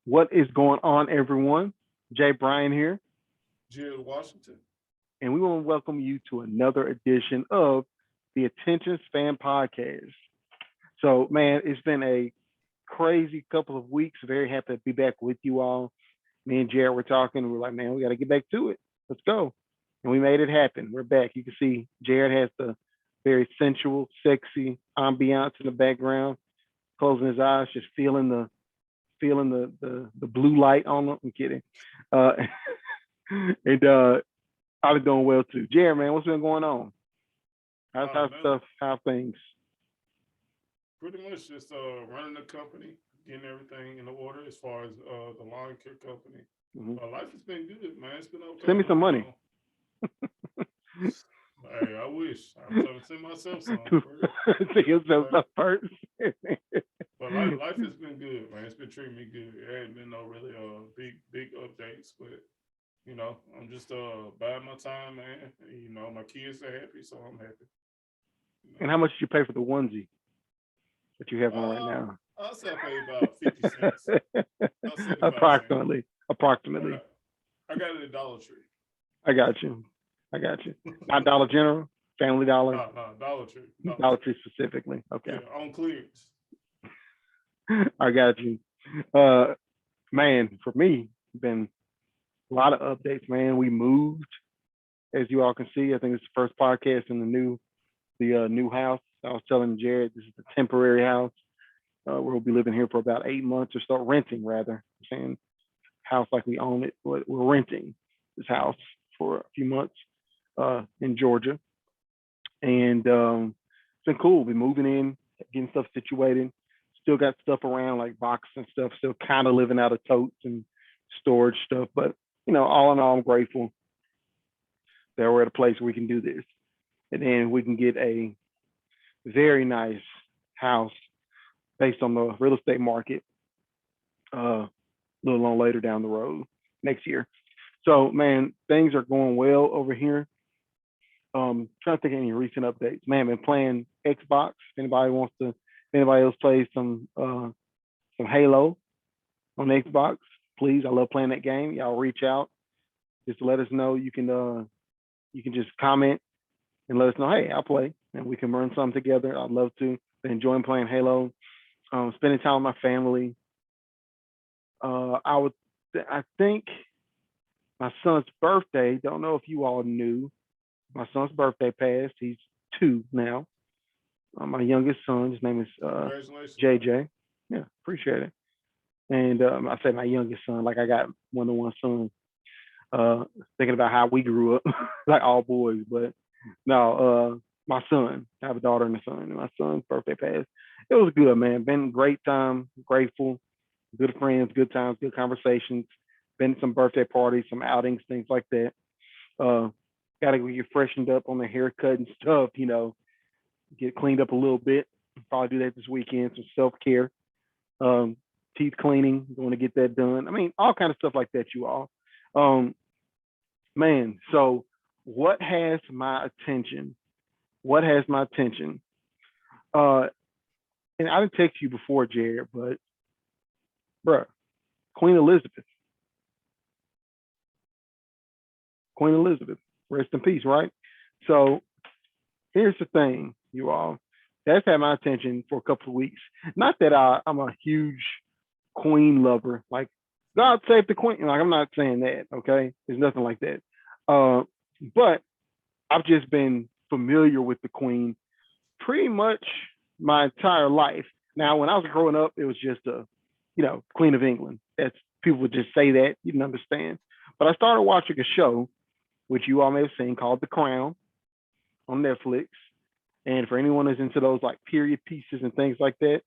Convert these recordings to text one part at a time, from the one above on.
What is going on, everyone? Jay Bryan here, Jared Washington. and we want to welcome you to another edition of the Attention Span Podcast. So, man, it's been a crazy couple of weeks. Very happy to be back with you all. Me and Jared were talking. And we're like, man, we got to get back to it. Let's go. And we made it happen. We're back. You can see Jared has the very sensual, sexy ambiance in the background, closing his eyes, just feeling the blue light on them. I'm kidding. Uh, and I was doing well too. Jared, man, what's been going on? How's Man, stuff? How things? pretty much just running the company, getting everything in order as far as the lawn care company. Mm-hmm. Life has been good, man. It's been Send okay. me some money. Hey, I wish I'm trying to send myself some for real. See yourself But up first. life has been good, man. It's been treating me good. There ain't been no really big updates, but I'm just biding my time, man. My kids are happy, so I'm happy. You And know. how much did you pay for the onesie that you have on right Uh, now? I'll say I pay about 50 cents. About 75 cents. Approximately. I Approximately. got I got it at Dollar Tree. I got you. I got you. Not Dollar General, Family Dollar, No, Dollar Tree. Dollar Dollar Tree. Tree specifically. Okay. Yeah, on clearance. I got you. Uh, man, for me, been a lot of updates, man. We moved, as you all can see. I think it's the first podcast in the new house. I was telling Jared this is a temporary house. We'll be living here for about 8 months or so, renting rather. I'm saying house like we own it, but we're renting this house for a few months in Georgia, and it's been cool. We're moving in, getting stuff situated. Still got stuff around like boxes and stuff. Still kind of living out of totes and storage stuff, but all in all, I'm grateful that we're at a place where we can do this, and then we can get a very nice house based on the real estate market a little on later down the road next year. So man, things are going well over here. Trying to think of any recent updates. Man, been playing Xbox. If anybody else plays some Halo on Xbox, please. I love playing that game. Y'all reach out just to let us know. You can just comment and let us know. Hey, I'll play, and we can run something together. I'd love to. Been enjoying playing Halo. Spending time with my family. I think my son's birthday. Don't know if you all knew. My son's birthday passed. He's 2 now. My youngest son, his name is Congratulations, man. JJ. Yeah, appreciate it. And I say my youngest son, like I got one to one son. Uh, Thinking about how we grew up, like all boys, but no, my son. I have a daughter and a son, and my son's birthday passed. It was good, man. Been a great time. Grateful. Good friends, good times, good conversations. Been to some birthday parties, some outings, things like that. Uh, Got to get freshened up on the haircut and stuff. Get cleaned up a little bit. Probably do that this weekend. Some self care, um, teeth cleaning. Going to get that done. I mean, all kind of stuff like that. You all, um, man. So, what has my attention? What has my attention? Uh, and I didn't text you before, Jared, but bruh, Queen Elizabeth, Queen Elizabeth, rest in peace, right? So here's the thing, you all. That's had my attention for a couple of weeks. Not that I'm a huge Queen lover, like God save the Queen. Like I'm not saying that, okay? There's nothing like that. Uh, but I've just been familiar with the Queen pretty much my entire life. Now, when I was growing up, it was just Queen of England. That's People would just say that you didn't understand. But I started watching a show, which you all may have seen, called The Crown on Netflix. And for anyone who's into those like period pieces and things like that,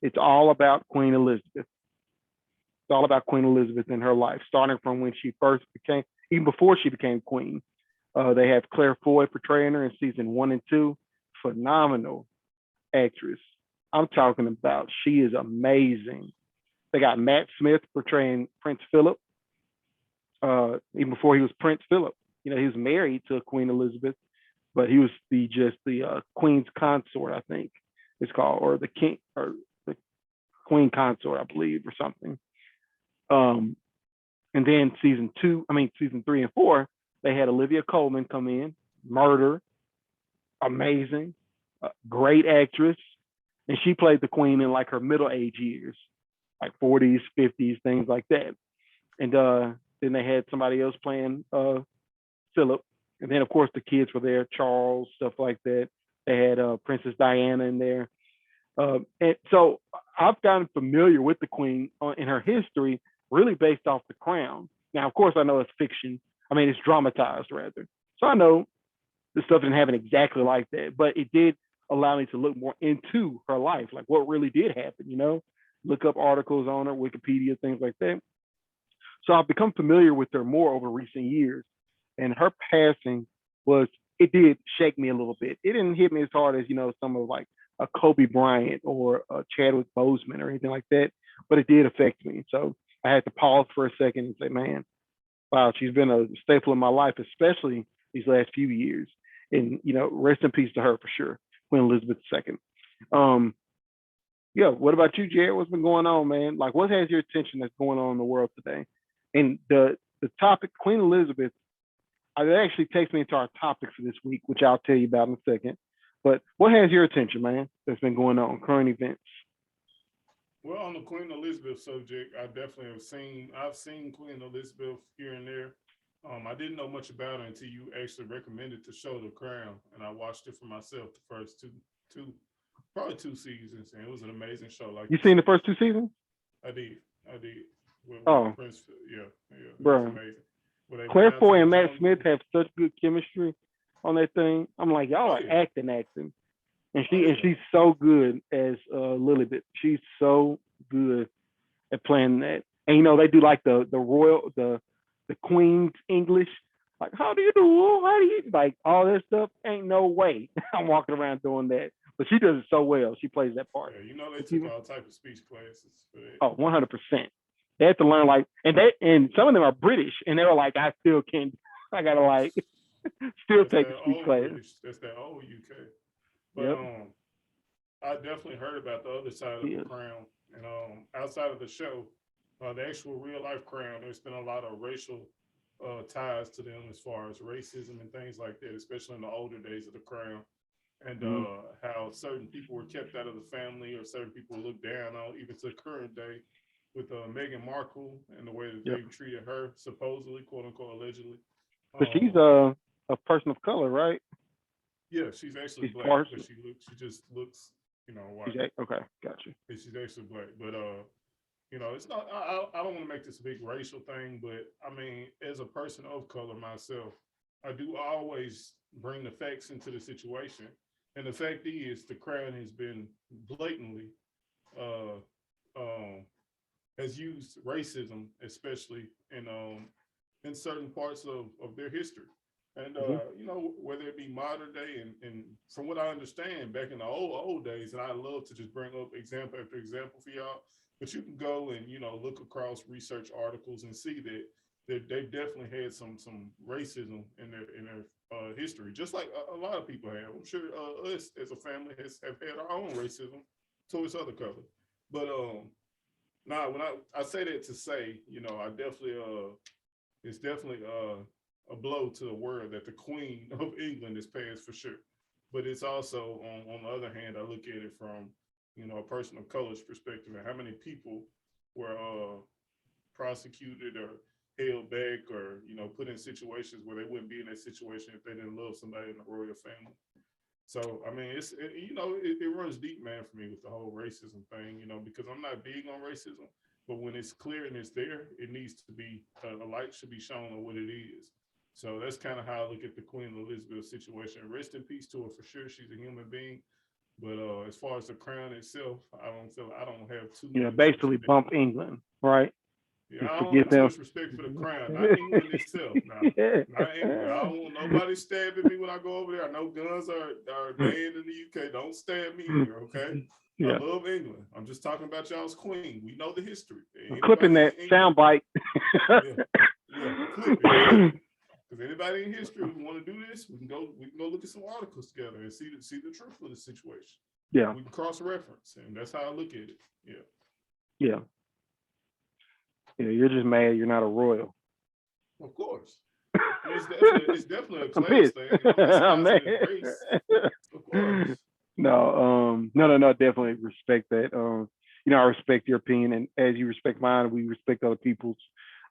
it's all about Queen Elizabeth. It's all about Queen Elizabeth and her life, starting from when she first became, even before she became queen. They have Claire Foy portraying her in season 1 and 2. Phenomenal actress. I'm talking about she is amazing. They got Matt Smith portraying Prince Philip, even before he was Prince Philip. He was married to Queen Elizabeth, but he was the Queen's consort, I think it's called, or the king or the Queen consort, I believe, or something. Um, and then season 3 and 4, they had Olivia Colman come in, Murder, amazing, great actress, and she played the queen in like her middle age years, like 40s, 50s, things like that. And then they had somebody else playing Philip, and then of course the kids were there, Charles, stuff like that. They had Princess Diana in there, and so I've gotten familiar with the queen in her history, really based off The Crown. Now, of course, I know it's fiction. I mean, it's dramatized rather. So I know the stuff didn't happen exactly like that, but it did allow me to look more into her life, like what really did happen, look up articles on her, Wikipedia, things like that. So I've become familiar with her more over recent years. And her passing it did shake me a little bit. It didn't hit me as hard as, some of like a Kobe Bryant or a Chadwick Boseman or anything like that, but it did affect me. So I had to pause for a second and say, man, wow, she's been a staple in my life, especially these last few years. And, rest in peace to her for sure, Queen Elizabeth II. Yeah, what about you, Jared? What's been going on, man? Like, what has your attention that's going on in the world today? And the topic, Queen Elizabeth, it actually takes me into our topic for this week, which I'll tell you about in a second. But what has your attention, man, that's been going on, current events? Well, on the Queen Elizabeth subject, I definitely I've seen Queen Elizabeth here and there. I didn't know much about her until you actually recommended the show The Crown, and I watched it for myself the first probably two seasons, and it was an amazing show. Like you seen the first 2 seasons? I did. With Oh, Prince, yeah, it was bro. amazing. Claire Foy and Matt Smith have such good chemistry on that thing. I'm like, y'all are acting, and she's so good as Lilibet. She's so good at playing that. And they do like the royal the Queen's English. Like, how do you do? How do you like all that stuff? Ain't no way I'm walking around doing that. But she does it so well. She plays that part. Yeah, they took all type of speech classes for that. Oh, 100%. They had to learn and some of them are British, and they were like, I still can't. I gotta still take the speech class. That's that old UK. But I definitely heard about the other side of the Crown, and outside of the show, the actual real life Crown, there's been a lot of racial ties to them as far as racism and things like that, especially in the older days of the Crown, and how certain people were kept out of the family or certain people were looked down on, even to the current day, with Meghan Markle and the way that they've treated her, supposedly, quote unquote, allegedly. But she's a person of color, right? Yeah, she's actually black, but she just looks, white. Okay, gotcha. She's actually black, but it's not. I don't want to make this a big racial thing, but I mean, as a person of color myself, I do always bring the facts into the situation, and the fact is, the Crown has been blatantly has used racism, especially in certain parts of their history. And whether it be modern day and from what I understand, back in the old days, and I love to just bring up example after example for y'all, but you can go and look across research articles and see that they definitely had some racism in their history, just like a lot of people have. I'm sure us as a family have had our own racism towards other color, but now when I say that to say, I definitely it's definitely a blow to the world that the Queen of England is passed for sure. But it's also on the other hand, I look at it from a person of color's perspective, and how many people were prosecuted or held back or put in situations where they wouldn't be in that situation if they didn't love somebody in the royal family. So I mean, it runs deep, man, for me with the whole racism thing, because I'm not big on racism, but when it's clear and it's there, it needs to be a light should be shown on what it is. So that's kind of how I look at the Queen Elizabeth situation. Rest in peace to her for sure. She's a human being, but as far as the Crown itself, I don't have too. Yeah, basically bump England, right? Yeah, I don't have too much respect for the Crown, not England itself. Not England. I don't want nobody stabbing me when I go over there. I know guns are banned in the UK. Don't stab me here, okay? Yeah. I love England. I'm just talking about y'all's Queen. We know the history. Clipping that soundbite. Clip it. Because anybody in history who want to do this, we can go look at some articles together and see the truth of the situation. Yeah, we can cross reference, and that's how I look at it. Yeah. Yeah, you're just mad you're not a royal. Of course. It's definitely a I'm class pissed. thing. It's I'm not mad. a race. Of course. No, no, definitely respect that. I respect your opinion, and as you respect mine, we respect other people's.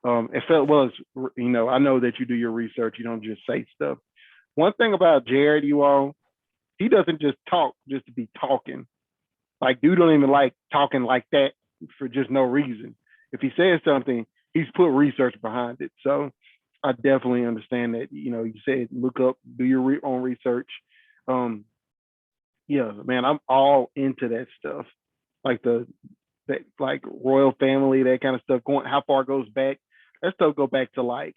It felt well as I know that you do your research. You don't just say stuff. One thing about Jared, you all, he doesn't just talk just to be talking. Like, dude don't even like talking like that for just no reason. If he says something, he's put research behind it. So I definitely understand that. You said look up, do your own research. Um, yeah, man, I'm all into that stuff, like that like royal family, that kind of stuff. Going how far it goes back? That stuff go back to like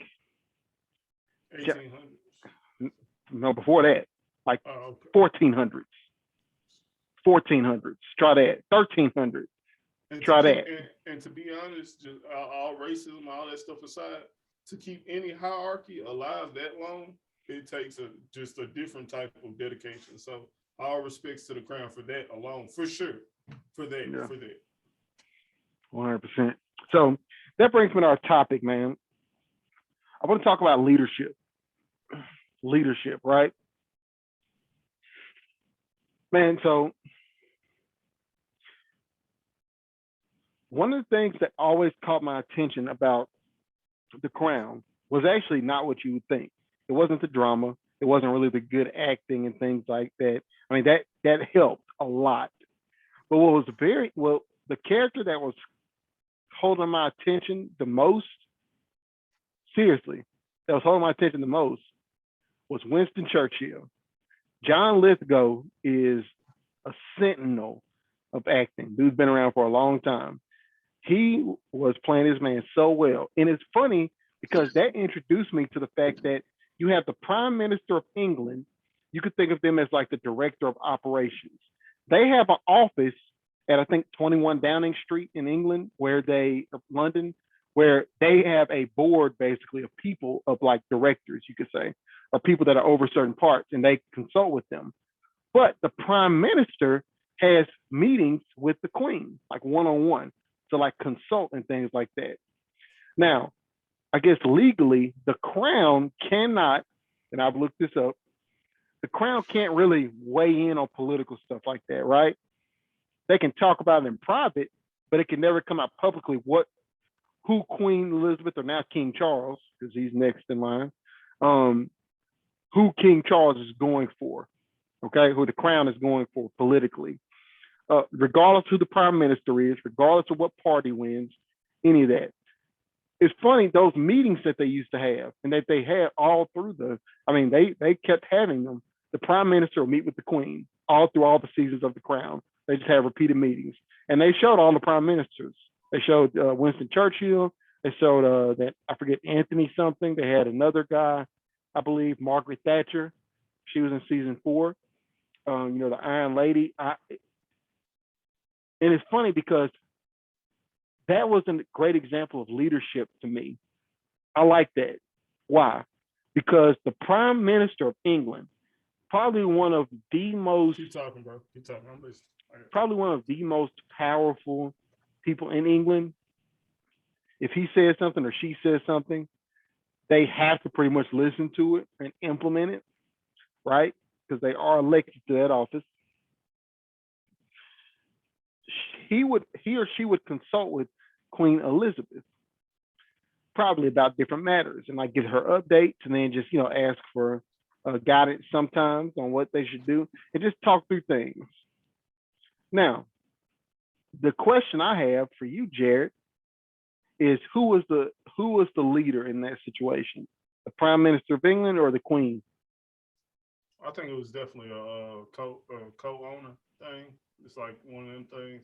1800s. no before that, like Oh, okay. 1400s, 1400s. Try that. 1300s. And to Try keep that. and to be honest, just all racism, all that stuff aside, to keep any hierarchy alive that long, it takes just a different type of dedication. So all respects to the crown for that alone, for sure. For that, Yeah, for that. 100%. So that brings me to our topic, man. I want to talk about leadership. Leadership, right? Man, so one of the things that always caught my attention about The Crown was actually not what you would think. It wasn't the drama. It wasn't really the good acting and things like that. I mean, that helped a lot. But what was the character that was holding my attention the most, seriously, that was holding my attention the most was Winston Churchill. John Lithgow is a sentinel of acting. Dude's been around for a long time. He was playing his man so well. And it's funny because that introduced me to the fact that you have the Prime Minister of England. You could think of them as like the director of operations. They have an office at I think 21 Downing Street in England, London, where they have a board basically of people of like directors, you could say, or people that are over certain parts, and they consult with them. But the Prime Minister has meetings with the Queen, like one on one, to like consult and things like that. Now, I guess legally, the Crown cannot, and I've looked this up, the Crown can't really weigh in on political stuff like that, right? They can talk about it in private, but it can never come out publicly who Queen Elizabeth or now King Charles, because he's next in line, who King Charles is going for, okay, who the Crown is going for politically. Regardless who the prime minister is, regardless of what party wins, any of that. It's funny, those meetings that they used to have and that they had all through they kept having them. The prime minister will meet with the queen all through all the seasons of The Crown. They just have repeated meetings. And they showed all the prime ministers. They showed Winston Churchill. They showed that, I forget, Anthony something. They had another guy, I believe, Margaret Thatcher. She was in season 4. The Iron Lady. And it's funny because that was a great example of leadership to me. I like that. Why? Because the Prime Minister of England, probably one of the most, Keep talking, bro. Keep talking. I'm listening. probably one of the most powerful people in England. If he says something or she says something, they have to pretty much listen to it and implement it, right? Because they are elected to that office. He or she would consult with Queen Elizabeth, probably about different matters, and like give her updates, and then just ask for guidance sometimes on what they should do, and just talk through things. Now, the question I have for you, Jared, is who was the leader in that situation? The Prime Minister of England or the Queen? I think it was definitely a co-owner thing. It's like one of them things,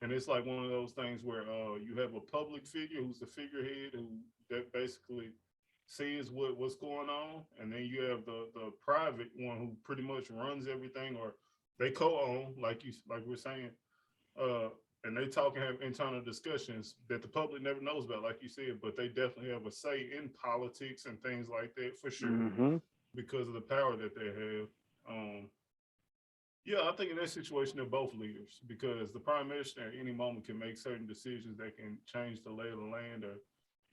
and it's like one of those things where you have a public figure who's the figurehead who that basically says what's going on, and then you have the private one who pretty much runs everything, or they co-own, like we're saying, and they talk and have internal discussions that the public never knows about, like you said, but they definitely have a say in politics and things like that for sure. Mm-hmm. Because of the power that they have. Yeah, I think in that situation they're both leaders because the prime minister at any moment can make certain decisions that can change the lay of the land or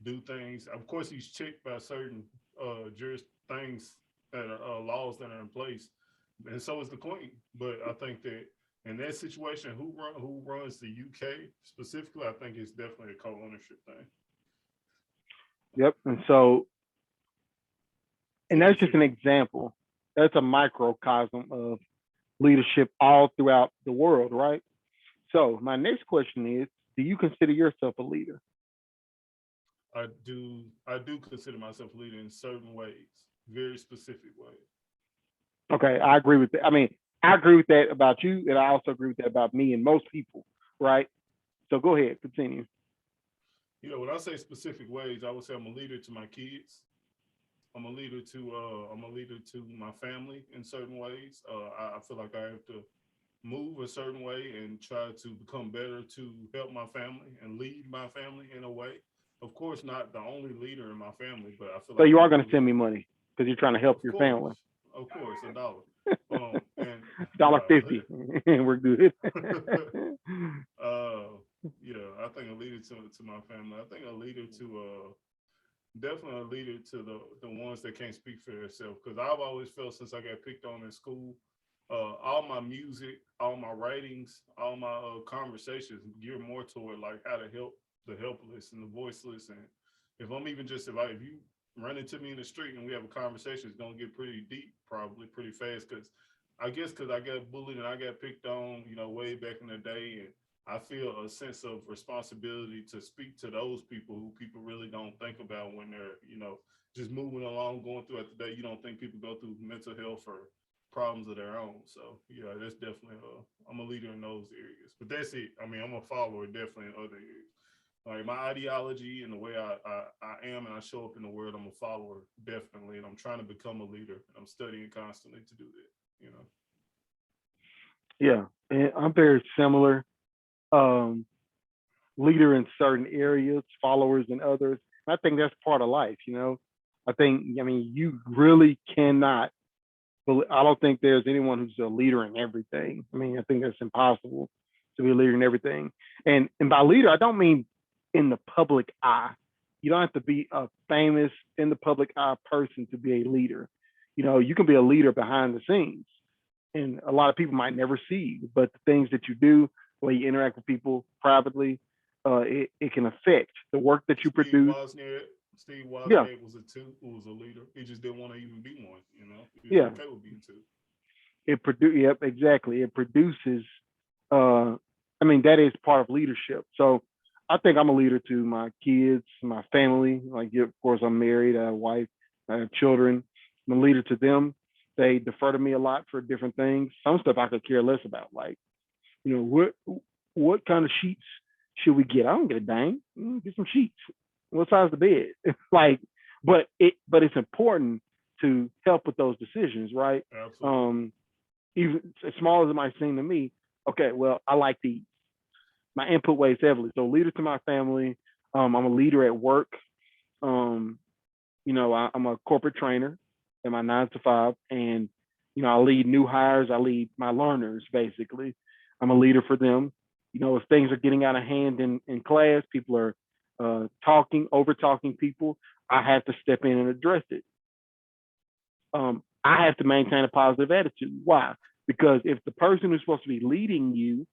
do things. Of course, he's checked by certain things that are laws that are in place, and so is the queen. But I think that in that situation, who runs the UK specifically, I think it's definitely a co-ownership thing. Yep. And so, and that's just 50-50. an example. That's a microcosm of leadership all throughout the world, right? So my next question is, do you consider yourself a leader? I do consider myself a leader in certain ways, very specific ways. Okay, I agree with that. I mean, I agree with that about you, and I also agree with that about me and most people, right? So go ahead, continue. When I say specific ways, I would say I'm a leader to my kids. I'm a leader to my family in certain ways. I feel like I have to move a certain way and try to become better to help my family and lead my family in a way. Of course, not the only leader in my family, but I feel So like you I are have going to to send lead. me money because you're trying to help Of your family. course, of course, a dollar. And Dollar $50, and we're good. uh, yeah, I think a leader to my family. I think a leader to definitely a leader to the ones that can't speak for themselves. Because I've always felt since I got picked on in school, all my music, all my writings, all my conversations gear more toward like how to help the helpless and the voiceless. And if I'm even just if you run into me in the street and we have a conversation, it's gonna get pretty deep, probably pretty fast. Because I got bullied and I got picked on, way back in the day, and I feel a sense of responsibility to speak to those people who people really don't think about when they're, just moving along, going throughout the day. You don't think people go through mental health or problems of their own. So yeah, that's definitely I'm a leader in those areas. But that's it. I mean, I'm a follower definitely in other areas. Like my ideology and the way I am and I show up in the world, I'm a follower definitely, and I'm trying to become a leader. I'm studying constantly to do that. Yeah, and I'm very similar. Um, Leader in certain areas, followers in others. I think that's part of life. I think, I mean, you really cannot. I don't think there's anyone who's a leader in everything. I mean, I think that's impossible to be a leader in everything. And by leader, I don't mean in the public eye. You don't have to be a famous in the public eye person to be a leader. You can be a leader behind the scenes, and a lot of people might never see. But the things that you do, the way you interact with people privately, it can affect the work that you Steve produce. Wozniak. Steve Yeah, Wozniak was a two who was a leader. He just didn't want to even be one. He was yeah. okay with being two. Yep, exactly. It produces. Uh, I mean, that is part of leadership. So I think I'm a leader to my kids, my family. Like, yeah, of course, I'm married. I have a wife. I have children. I'm a leader to them. They defer to me a lot for different things. Some stuff I could care less about. Like, what kind of sheets should we get? I don't get a dang. Get some sheets. What size the bed? Like, but it's important to help with those decisions, right? Absolutely. Um, Even as small as it might seem to me. Okay, well, I like these. My input weighs heavily. So, leader to my family. I'm a leader at work. Um, I'm a corporate trainer in my 9 to 5, and I lead new hires. I lead my learners basically. I'm a leader for them. If things are getting out of hand in class, people are over talking people. I have to step in and address it. I have to maintain a positive attitude. Why? Because if the person who's supposed to be leading you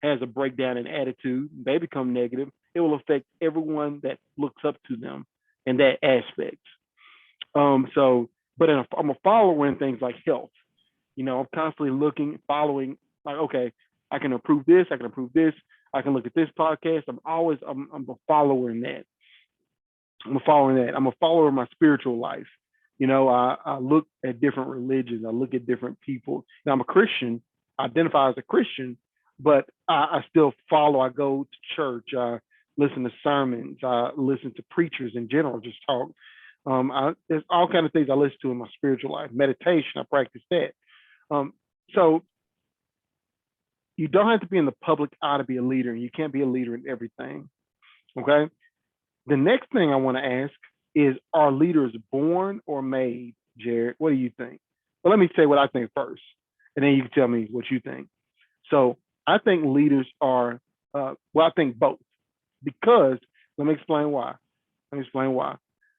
has a breakdown in attitude, they become negative, it will affect everyone that looks up to them in that aspect. But I'm a follower in things like health. I'm constantly looking, following, like, okay, I can improve this, I can improve this, I can look at this podcast. I'm a follower in that. I'm a follower in that. I'm a follower of my spiritual life. I look at different religions, I look at different people. I'm a Christian, I identify as a Christian, but I still follow. I go to church, I listen to sermons, I listen to preachers in general, just talk. There's all kind of things I listen to in my spiritual life. Meditation, I practice that. So you don't have to be in the public eye to be a leader, and you can't be a leader in everything. Okay. The next thing I want to ask is, are leaders born or made, Jared? What do you think? Well, let me say what I think first. and then you can tell me what you think. So I think leaders are, well, I think both because let me explain why. Let me explain why.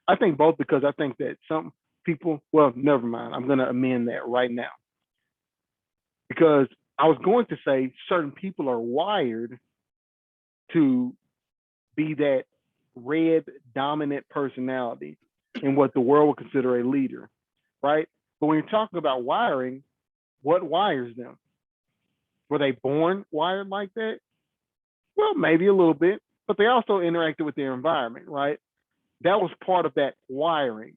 I think both because I think that some people, well, never mind. I'm going to amend that right now because I was going to say certain people are wired to be that red dominant personality in what the world would consider a leader, right? But when you're talking about wiring, what wires them? Were they born wired like that? Well, maybe a little bit, but they also interacted with their environment, right? That was part of that wiring.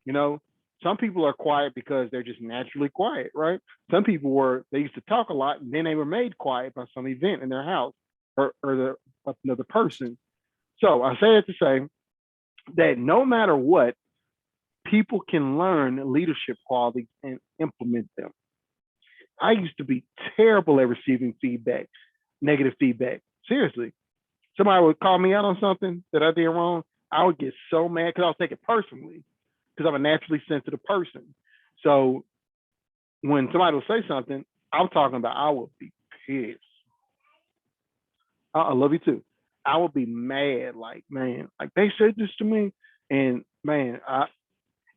You know, some people are quiet because they're just naturally quiet, right? Some people they used to talk a lot and then they were made quiet by some event in their house or another person. So I say it to say that no matter what, people can learn leadership qualities and implement them. I used to be terrible at receiving feedback, negative feedback. Seriously, somebody would call me out on something that I did wrong. I would get so mad because I would take it personally because I'm a naturally sensitive person. So when somebody will say something, I'm talking about I would be pissed. I love you too. I would be mad, like man, like they said this to me, and man,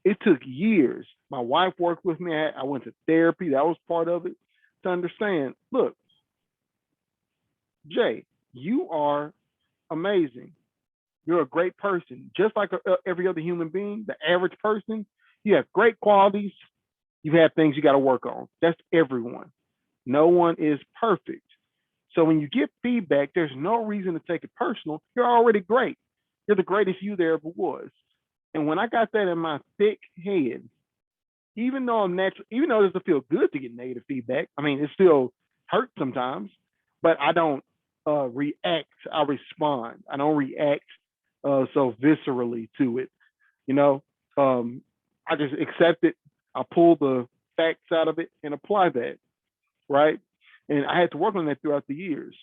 it took years. My wife worked with me. I went to therapy. That was part of it to understand. Look, Jay, you are amazing. You're a great person, just like every other human being. The average person, you have great qualities. You have things you got to work on. That's everyone. No one is perfect. So when you get feedback, there's no reason to take it personal. You're already great. You're the greatest you there ever was. And when I got that in my thick head, even though I'm natural, even though it doesn't feel good to get negative feedback, I mean, it still hurts sometimes, but I don't react. I respond. I don't react so viscerally to it. You know, I just accept it. I pull the facts out of it and apply that, right? And I had to work on that throughout the years.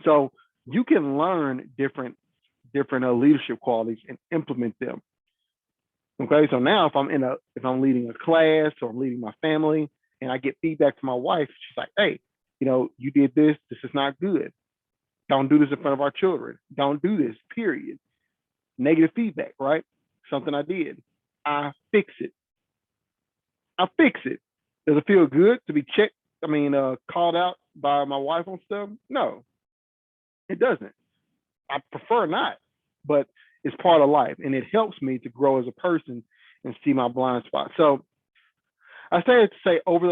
So you can learn different leadership qualities and implement them. Okay, so now if I'm leading a class or I'm leading my family and I get feedback from my wife, she's like, "Hey, you did this. This is not good. Don't do this in front of our children. Don't do this. Period." Negative feedback, right? Something I did. I fix it. I fix it. Does it feel good to be checked? I mean, called out by my wife on stuff? No, it doesn't. I prefer not, but it's part of life, and it helps me to grow as a person and see my blind spots. So I say it to say over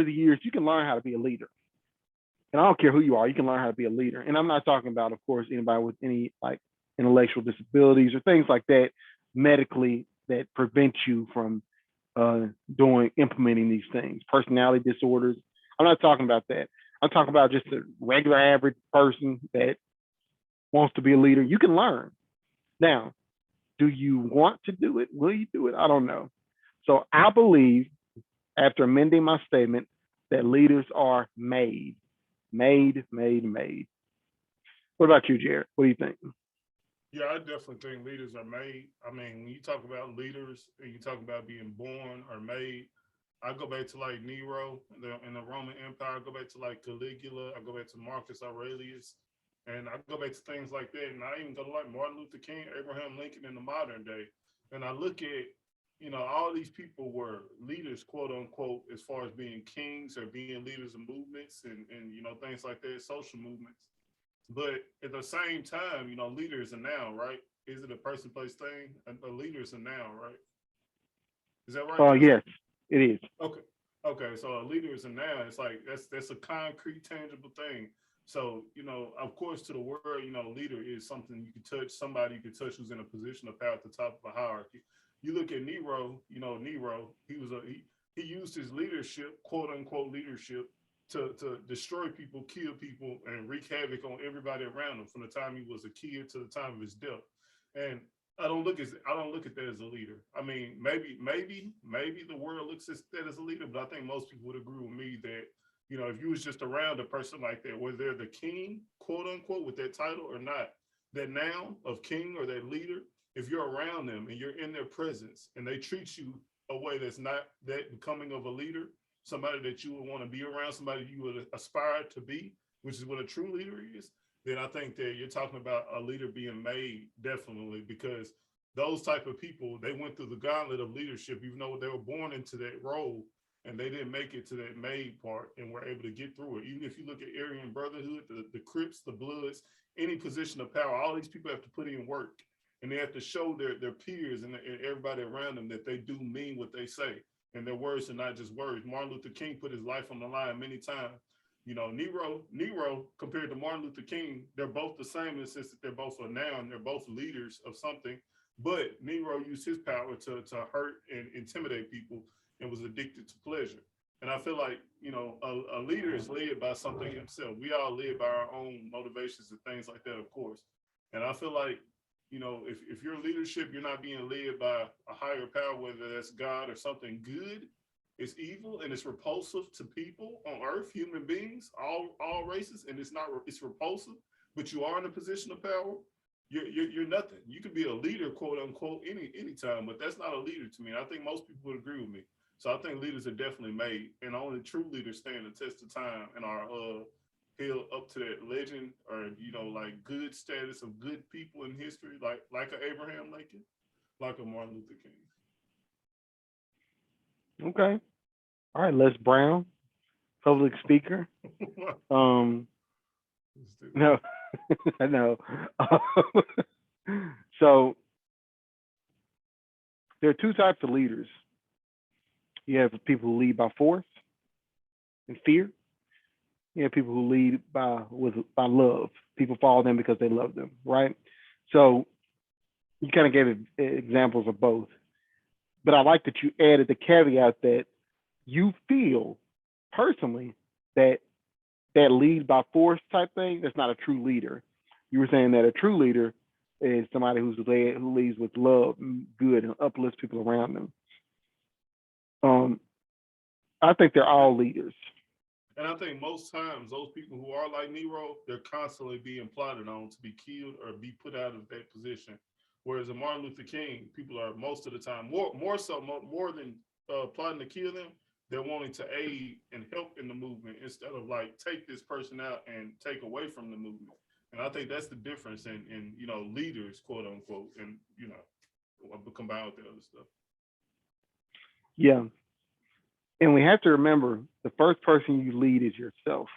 the years, you can learn how to be a leader, and I don't care who you are, you can learn how to be a leader. And I'm not talking about, of course, anybody with any like intellectual disabilities or things like that medically that prevent you from implementing these things, personality disorders. I'm not talking about that. I'm talking about just a regular average person that wants to be a leader. You can learn. Now, do you want to do it? Will you do it? I don't know. So I believe, after amending my statement, that leaders are made. Made, made, made. What about you, Jared? What do you think? Yeah, I definitely think leaders are made. I mean, when you talk about leaders and you talk about being born or made, I go back to like Nero in the Roman Empire. I go back to like Caligula. I go back to Marcus Aurelius, and I go back to things like that. And I even go to like Martin Luther King, Abraham Lincoln in the modern day. And I look at, all these people were leaders, quote unquote, as far as being kings or being leaders of movements and things like that, social movements. But at the same time, leader is a noun, right? Is it a person, place, thing? A leader is a noun, right? Is that right, Justin? Yes, it is. Okay. Okay. So a leader is a noun. It's like that's a concrete, tangible thing. So, of course, to the word, leader is something you can touch, somebody you can touch who's in a position of power at the top of a hierarchy. You look at Nero, Nero, he used his leadership, quote unquote leadership, to destroy people, kill people, and wreak havoc on everybody around him from the time he was a kid to the time of his death. And I don't look at that as a leader. I mean, maybe the world looks at that as a leader, but I think most people would agree with me that if you was just around a person like that, whether they're the king, quote unquote, with that title or not, that noun of king or that leader, if you're around them and you're in their presence and they treat you a way that's not that becoming of a leader, somebody that you would want to be around, somebody you would aspire to be, which is what a true leader is, then I think that you're talking about a leader being made, definitely, because those type of people, they went through the gauntlet of leadership, even though they were born into that role and they didn't make it to that made part and were able to get through it. Even if you look at Aryan Brotherhood, the Crips, the Bloods, any position of power, all these people have to put in work and they have to show their peers and everybody around them that they do mean what they say and their words are not just words. Martin Luther King put his life on the line many times. You know, Nero compared to Martin Luther King, they're both the same in the sense that they're both a noun, they're both leaders of something. But Nero used his power to hurt and intimidate people and was addicted to pleasure. And I feel like, you know, a leader is led by something himself. We all live by our own motivations and things like that, of course. And I feel like, you know, if your leadership, you're not being led by a higher power, whether that's God or something good, it's evil and it's repulsive to people on earth, human beings, all races, and it's repulsive, but you are in a position of power. You're nothing. You could be a leader, quote unquote, anytime, but that's not a leader to me. And I think most people would agree with me. So I think leaders are definitely made, and only true leaders stand the test of time and are held up to that legend or, you know, like good status of good people in history, like a Abraham Lincoln, like a Martin Luther King. Okay. All right, Les Brown, public speaker. No, I know. So there are two types of leaders. You have people who lead by force and fear. You have people who lead by love. People follow them because they love them, right? So you kind of gave examples of both. But I like that you added the caveat that you feel personally that lead by force type thing, that's not a true leader. You were saying that a true leader is somebody who leads with love and good and uplifts people around them. I think they're all leaders. And I think most times those people who are like Nero, they're constantly being plotted on to be killed or be put out of that position. Whereas in Martin Luther King, people are most of the time more than plotting to kill them, they're wanting to aid and help in the movement instead of like take this person out and take away from the movement. And I think that's the difference in you know, leaders, quote unquote, and you know, combined with the other stuff. Yeah. And we have to remember the first person you lead is yourself.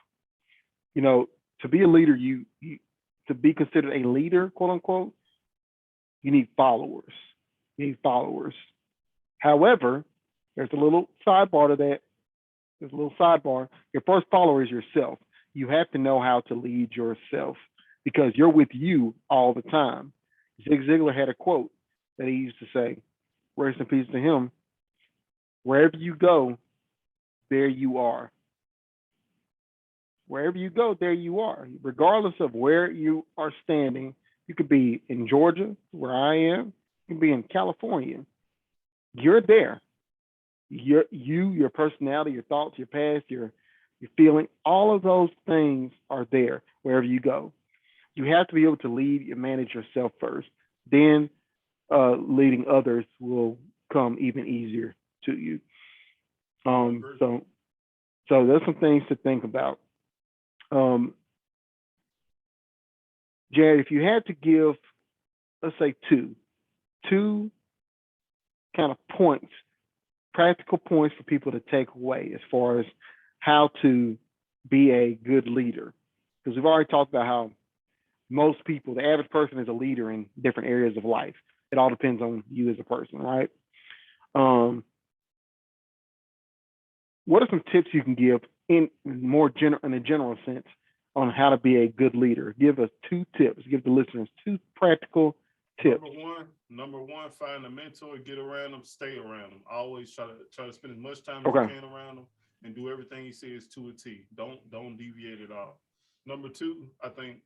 You know, to be a leader, you to be considered a leader, quote unquote, you need followers. You need followers. However, there's a little sidebar to that. There's a little sidebar. Your first follower is yourself. You have to know how to lead yourself because you're with you all the time. Zig Ziglar had a quote that he used to say, rest in peace to him, wherever you go, there you are. Wherever you go, there you are. Regardless of where you are standing, you could be in Georgia, where I am, you can be in California. You're there. Your personality, your thoughts, your past, your feeling, all of those things are there wherever you go. You have to be able to lead and manage yourself first. Then leading others will come even easier to you. So there's some things to think about. Jared, if you had to give, let's say two kind of points, practical points for people to take away as far as how to be a good leader, because we've already talked about how most people, the average person is a leader in different areas of life. It all depends on you as a person, right? What are some tips you can give in a general sense on how to be a good leader? Give us 2 tips. Give the listeners 2 practical tips. Number one, find a mentor, get around them, stay around them. Always try to spend as much time as you can around them and do everything he says to a T. Don't deviate at all. Number 2, I think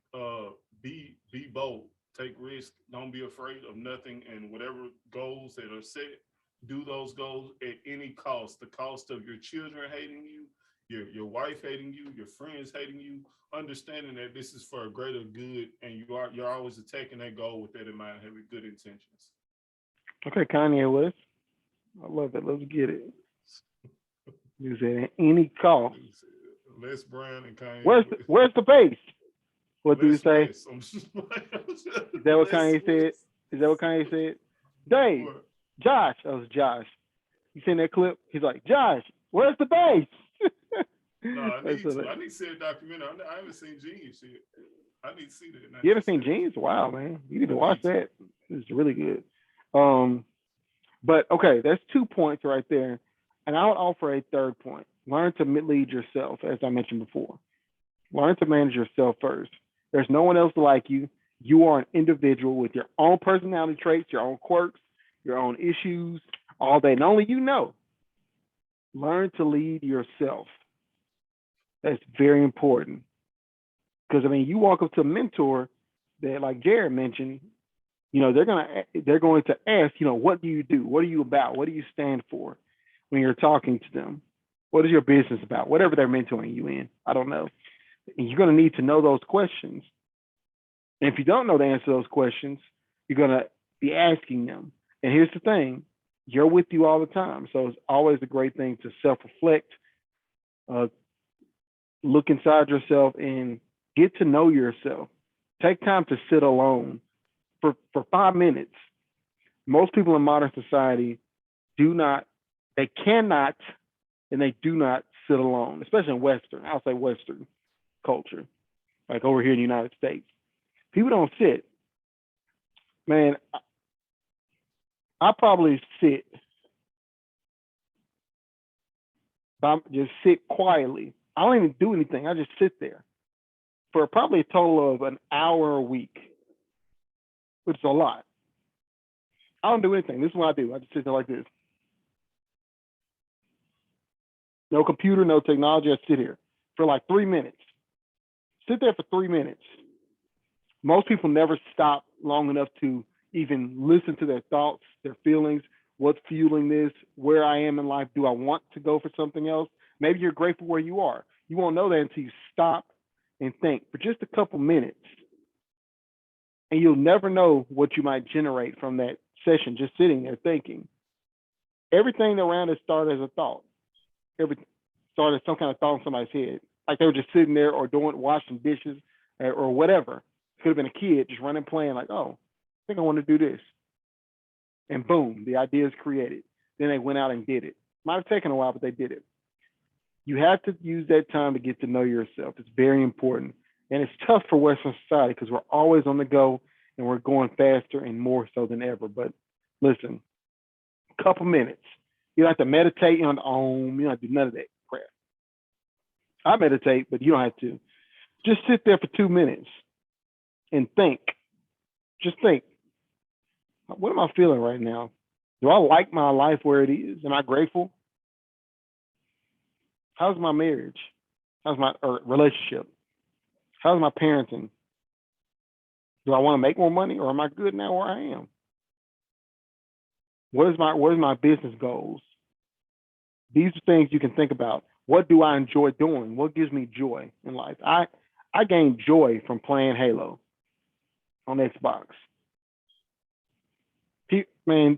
be bold, take risks, don't be afraid of nothing, and whatever goals that are set, do those goals at any cost. The cost of your children hating you, your wife hating you, your friends hating you, understanding that this is for a greater good, and you're always attacking that goal with that in mind, having good intentions. Okay, Kanye West. I love it. Let's get it. You said at any cost. Les Brown and Kanye. Where's the base? What do you say? West. I'm just Is that what Les Kanye said? West. Is that what Kanye said? Dave, What? Josh. That was Josh. You seen that clip? He's like, Josh, where's the base? No, I That's need what to. it- I need to see a documentary. I haven't seen Genius yet. I need to see that. You haven't seen Jeans? Wow, man. You need to watch that. It's really good. But okay, that's 2 points right there. And I would offer a third point. Learn to lead yourself, as I mentioned before. Learn to manage yourself first. There's no one else like you. You are an individual with your own personality traits, your own quirks, your own issues, all that. And only you know. Learn to lead yourself. That's very important. Because I mean, you walk up to a mentor that, like Jared mentioned, you know, they're going to ask, you know, what do you do? What are you about? What do you stand for when you're talking to them? What is your business about? Whatever they're mentoring you in, I don't know. And you're going to need to know those questions. And if you don't know the answer to those questions, you're going to be asking them. And here's the thing, you're with you all the time. So it's always a great thing to self-reflect, look inside yourself and get to know yourself. Take time to sit alone for 5 minutes. Most people in modern society cannot, and they do not sit alone, especially in Western, I'll say Western culture, like over here in the United States. People don't sit. Man, I probably sit, just sit quietly. I don't even do anything. I just sit there for probably a total of an hour a week, which is a lot. I don't do anything. This is what I do. I just sit there like this. No computer, no technology. I sit here for like 3 minutes. Sit there for 3 minutes. Most people never stop long enough to even listen to their thoughts, their feelings, what's fueling this, where I am in life. Do I want to go for something else? Maybe you're grateful where you are. You won't know that until you stop and think for just a couple minutes. And you'll never know what you might generate from that session, just sitting there thinking. Everything around it started as a thought. Everything started some kind of thought in somebody's head. Like they were just sitting there or washing dishes or whatever. Could have been a kid just running, playing like, oh, I think I want to do this. And boom, the idea is created. Then they went out and did it. Might have taken a while, but they did it. You have to use that time to get to know yourself. It's very important. And it's tough for Western society because we're always on the go and we're going faster and more so than ever. But listen, a couple minutes. You don't have to meditate on Om. You don't have to do none of that crap. I meditate, but you don't have to. Just sit there for 2 minutes and think. Just think. What am I feeling right now? Do I like my life where it is? Am I grateful? How's my marriage? How's my relationship? How's my parenting? Do I want to make more money or am I good now where I am? What is my business goals? These are things you can think about. What do I enjoy doing? What gives me joy in life? I gained joy from playing Halo on Xbox.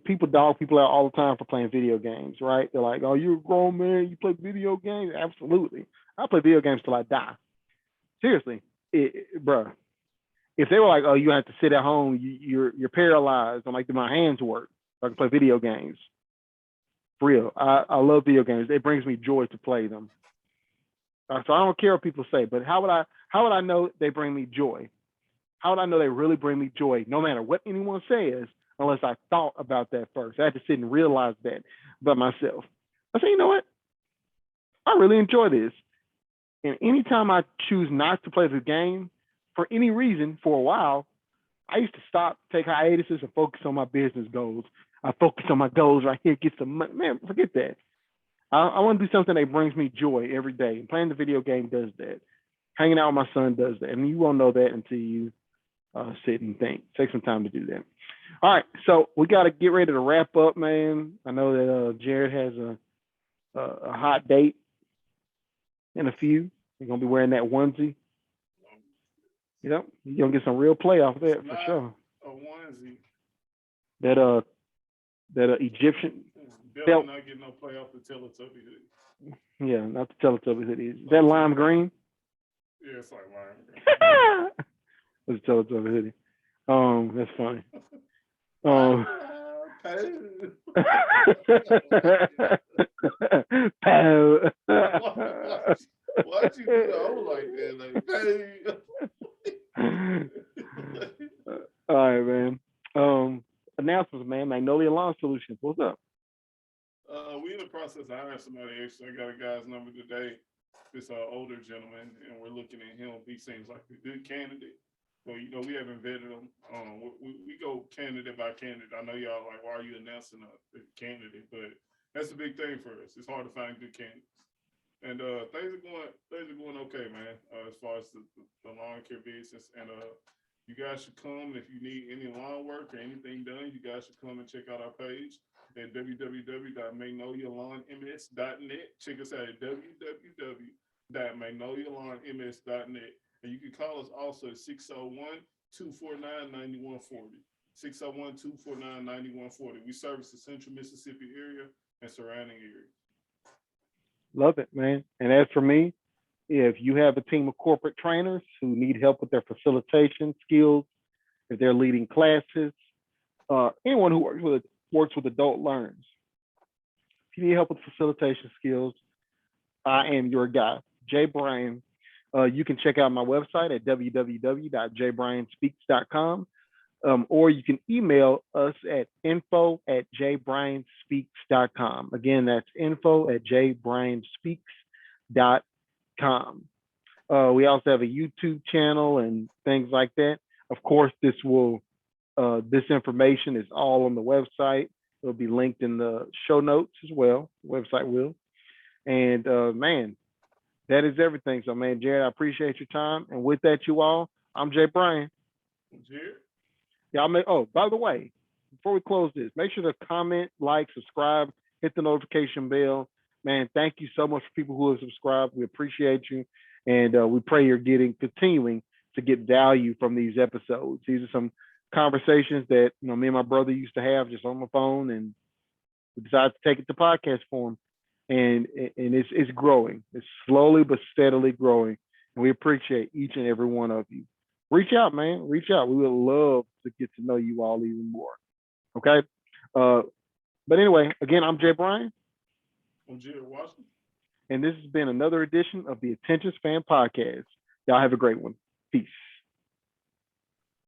People dog people out all the time for playing video games, right? They're like, oh, you're a grown man, you play video games? Absolutely. I play video games till I die. Seriously, bruh. If they were like, oh, you have to sit at home, you're paralyzed, I'm like, do my hands work so I can play video games? For real, I love video games. It brings me joy to play them. So I don't care what people say, but how would I know they bring me joy? How would I know they really bring me joy, no matter what anyone says, unless I thought about that first? I had to sit and realize that about myself. I say, you know what? I really enjoy this. And anytime I choose not to play the game for any reason for a while, I used to stop, take hiatuses, and focus on my business goals. I focus on my goals right here, get some money. Man, forget that. I want to do something that brings me joy every day. And playing the video game does that. Hanging out with my son does that. And you won't know that until you sit and think. Take some time to do that. All right, so we got to get ready to wrap up, man. I know that Jared has a hot date in a few. You're gonna be wearing that onesie. You know, you're gonna get some real play off that for sure. A onesie. That Egyptian Definitely not getting no play off the Teletubby hoodie. Yeah, not the Teletubby hoodie. Is that lime green? Yeah, it's like lime green. That's a Teletubby hoodie. That's funny. Pow. Why'd you do that? I was like that, All right, man. Announcements, man. Magnolia Lawn Solutions. What's up? We in the process of hiring somebody extra. I got a guy's number today. This older gentleman, and we're looking at him. He seems like a good candidate. But we haven't vetted him. We go candidate by candidate. I know y'all like, why are you announcing a candidate? But that's a big thing for us. It's hard to find good candidates. And things are going okay, man. As far as the lawn care business, and you guys should come if you need any lawn work or anything done. You guys should come and check out our page at www.magnolialawnms.net. Check us out at www.magnolialawnms.net. And you can call us also at 601-249-9140. 601-249-9140. We service the central Mississippi area and surrounding areas. Love it, man. And as for me, if you have a team of corporate trainers who need help with their facilitation skills, if they're leading classes, anyone who works with adult learners, if you need help with facilitation skills, I am your guy, Jay Bryan. You can check out my website at www.jbryanspeaks.com, or you can email us at info@jbryanspeaks.com. Again, that's info@jbryanspeaks.com. We also have a YouTube channel and things like that. Of course, this information is all on the website. It'll be linked in the show notes as well. The website will. And man, that is everything. So, man, Jared, I appreciate your time. And with that, you all, I'm Jay Bryan. Jared? Y'all by the way, before we close this, make sure to comment, like, subscribe, hit the notification bell. Man, thank you so much for people who have subscribed. We appreciate you. And we pray you're continuing to get value from these episodes. These are some conversations that, me and my brother used to have just on the phone, and we decided to take it to podcast form. And it's growing. It's slowly but steadily growing. And we appreciate each and every one of you. Reach out, man. Reach out. We would love to get to know you all even more. Okay. But anyway, again, I'm Jay Bryan. I'm Jared Washington. And this has been another edition of the Attention Span Podcast. Y'all have a great one. Peace.